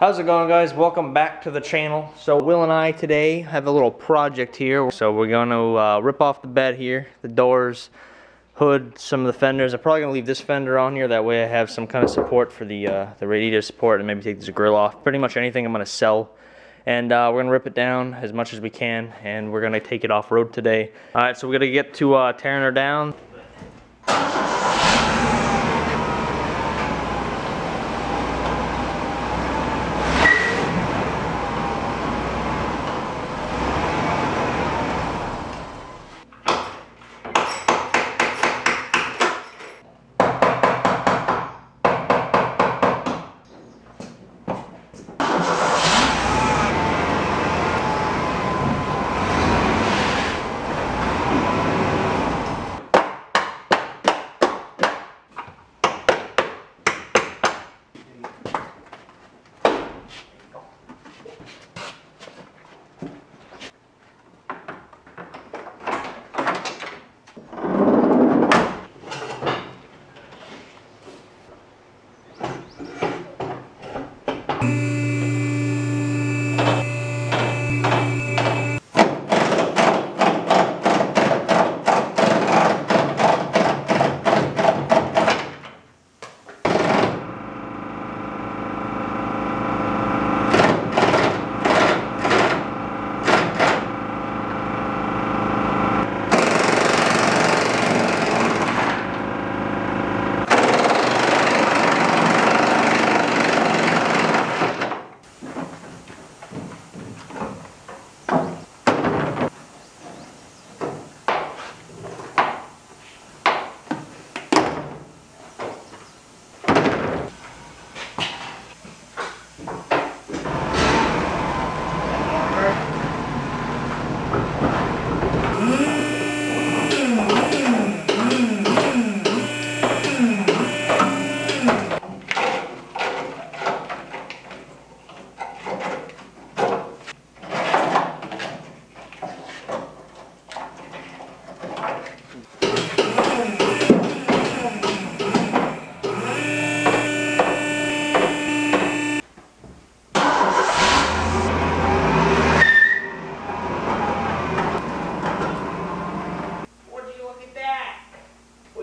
How's it going, guys? Welcome back to the channel. So Will and I today have a little project here. So we're going to rip off the bed here, the doors, hood, some of the fenders. I'm probably going to leave this fender on here, that way I have some kind of support for the radiator support, and maybe take this grill off. Pretty much anything I'm going to sell. And we're going to rip it down as much as we can, and we're going to take it off-road today. Alright, so we're going to get to tearing her down.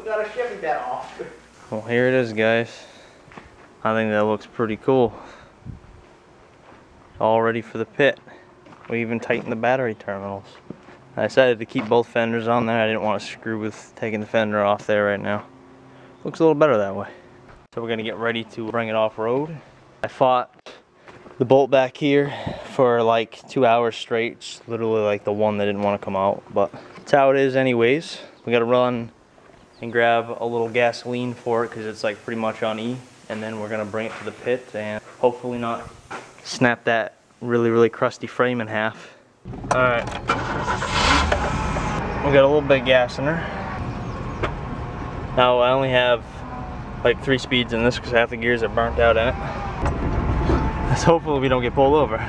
Got a Chevy bed off. Well, here it is, guys. I think that looks pretty cool. All ready for the pit. We even tightened the battery terminals. I decided to keep both fenders on there. I didn't want to screw with taking the fender off there right now. Looks a little better that way. So we're gonna get ready to bring it off-road. I fought the bolt back here for like 2 hours straight. It's literally like the one that didn't want to come out, but that's how it is anyways. We gotta run and grab a little gasoline for it because it's like pretty much on E, and then we're gonna bring it to the pit and hopefully not snap that really crusty frame in half. All right, we got a little bit of gas in her. Now I only have like 3 speeds in this because half the gears are burnt out in it. Let's hopefully we don't get pulled over.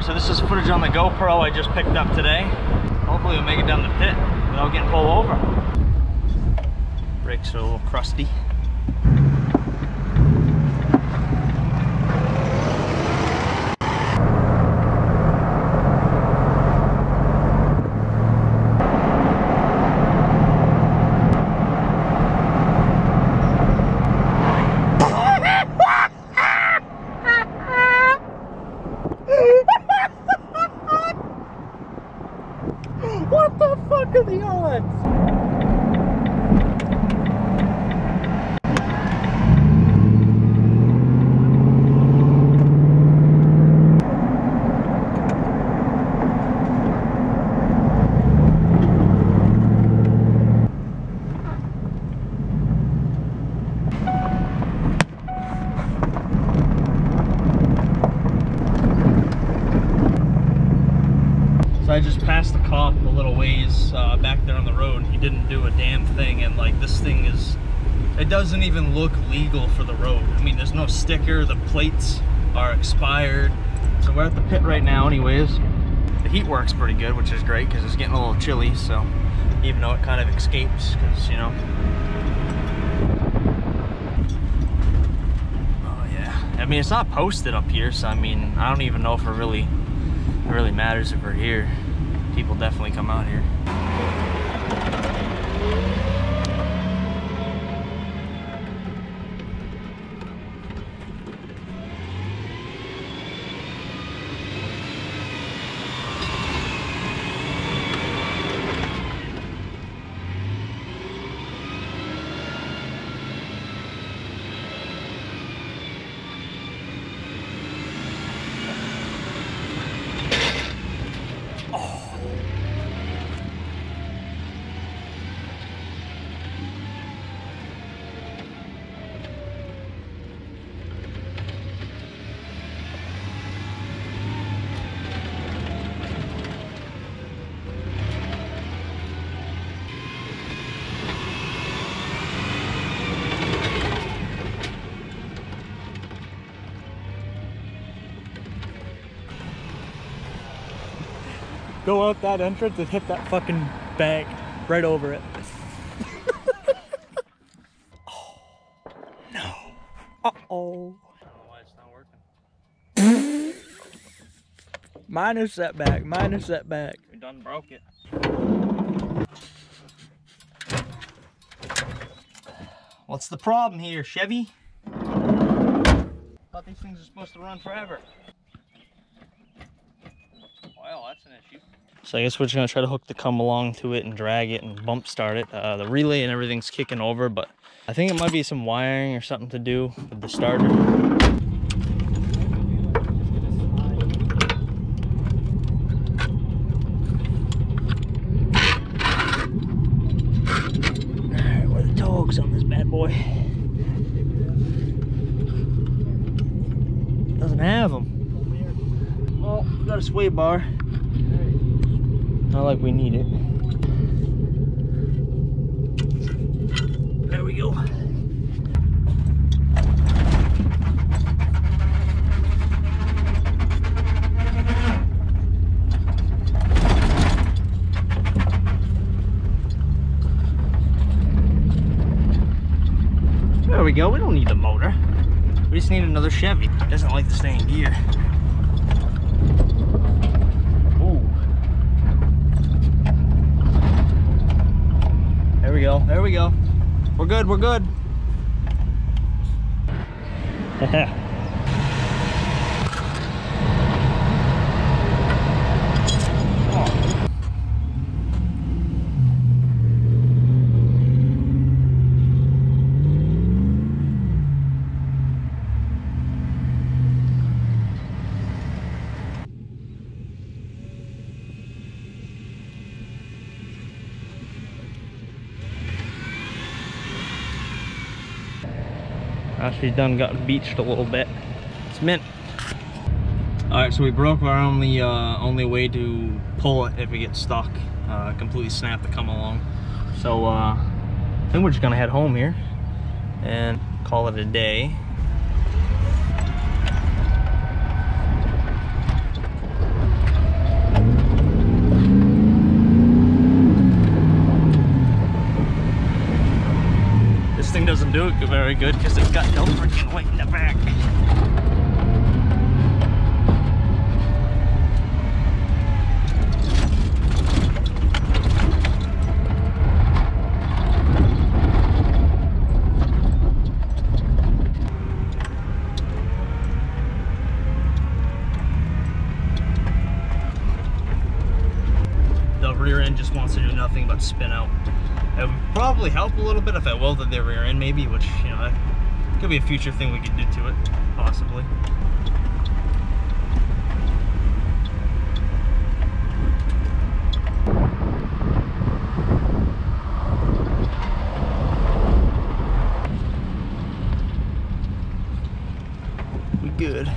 So this is footage on the GoPro I just picked up today. Hopefully we'll make it down the pit without getting pulled over. Brakes are a little crusty. What the fuck are the odds? I just passed the cop a little ways back there on the road. He didn't do a damn thing, and like this thing is It doesn't even look legal for the road. I mean, there's no sticker, the plates are expired. So we're at the pit right now anyways. The heat works pretty good, which is great because it's getting a little chilly, so even though it kind of escapes, because, you know. Oh yeah. I mean, it's not posted up here, so I mean, I don't even know if it really matters if we're here. People definitely come out here. Go out that entrance and hit that fucking bank right over it. Oh, no. Uh-oh. I don't know why it's not working. Minor setback, minor setback. We done broke it. What's the problem here, Chevy? Thought these things are supposed to run forever. Well, that's an issue. So I guess we're just gonna try to hook the come along to it and drag it and bump start it. The relay and everything's kicking over, but I think it might be some wiring or something to do with the starter. Alright, where are the toe hooks on this bad boy? Doesn't have them. Oh, got a sway bar. Not like we need it. There we go. There we go. We don't need the motor. We just need another Chevy. It doesn't like to stay in gear. There we go, there we go. We're good, we're good. She's done got beached a little bit. It's mint. All right, so we broke our only way to pull it if it gets stuck. Completely snapped the come along. So I think we're just gonna head home here and call it a day. This thing doesn't do it very good because it's got no freaking weight in the back. The rear end just wants to do nothing but spin out. It would probably help a little bit if I welded the rear end maybe, which, you know, that could be a future thing we could do to it, possibly. We good.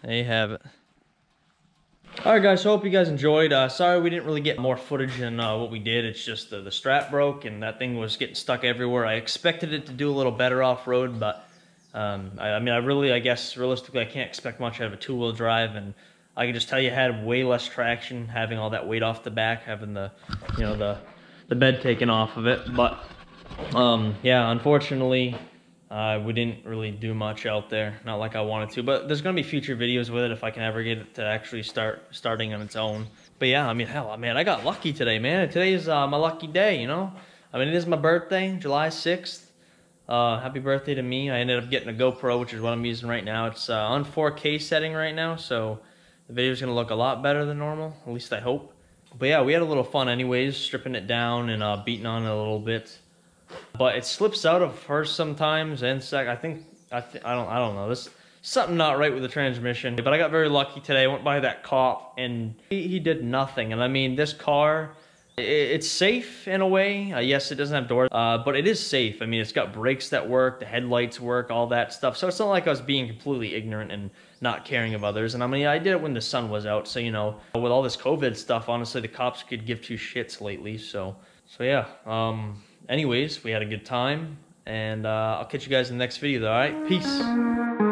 there you have it. Alright guys, so hope you guys enjoyed. Sorry we didn't really get more footage than what we did. It's just the strap broke and that thing was getting stuck everywhere. I expected it to do a little better off-road, but I guess realistically I can't expect much out of a two-wheel drive, and I can just tell you it had way less traction having all that weight off the back, having the bed taken off of it. But yeah, unfortunately we didn't really do much out there, not like I wanted to, but there's gonna be future videos with it if I can ever get it to actually starting on its own. But yeah, I mean, hell, man, I got lucky today, man. Today is my lucky day, you know? I mean, it is my birthday, July 6th. Happy birthday to me. I ended up getting a GoPro, which is what I'm using right now. It's on 4K setting right now, so the video's gonna look a lot better than normal, at least I hope. But yeah, we had a little fun anyways, stripping it down and beating on it a little bit. But it slips out of first sometimes, and I don't know. There's something not right with the transmission. But I got very lucky today. I went by that cop, and he did nothing. And I mean, this car, it's safe in a way. Yes, it doesn't have doors, but it is safe. I mean, it's got brakes that work, the headlights work, all that stuff. So it's not like I was being completely ignorant and not caring of others. And I mean, I did it when the sun was out. So, you know, with all this COVID stuff, honestly, the cops could give two shits lately. So yeah. Anyways, we had a good time, and I'll catch you guys in the next video though, alright? Peace!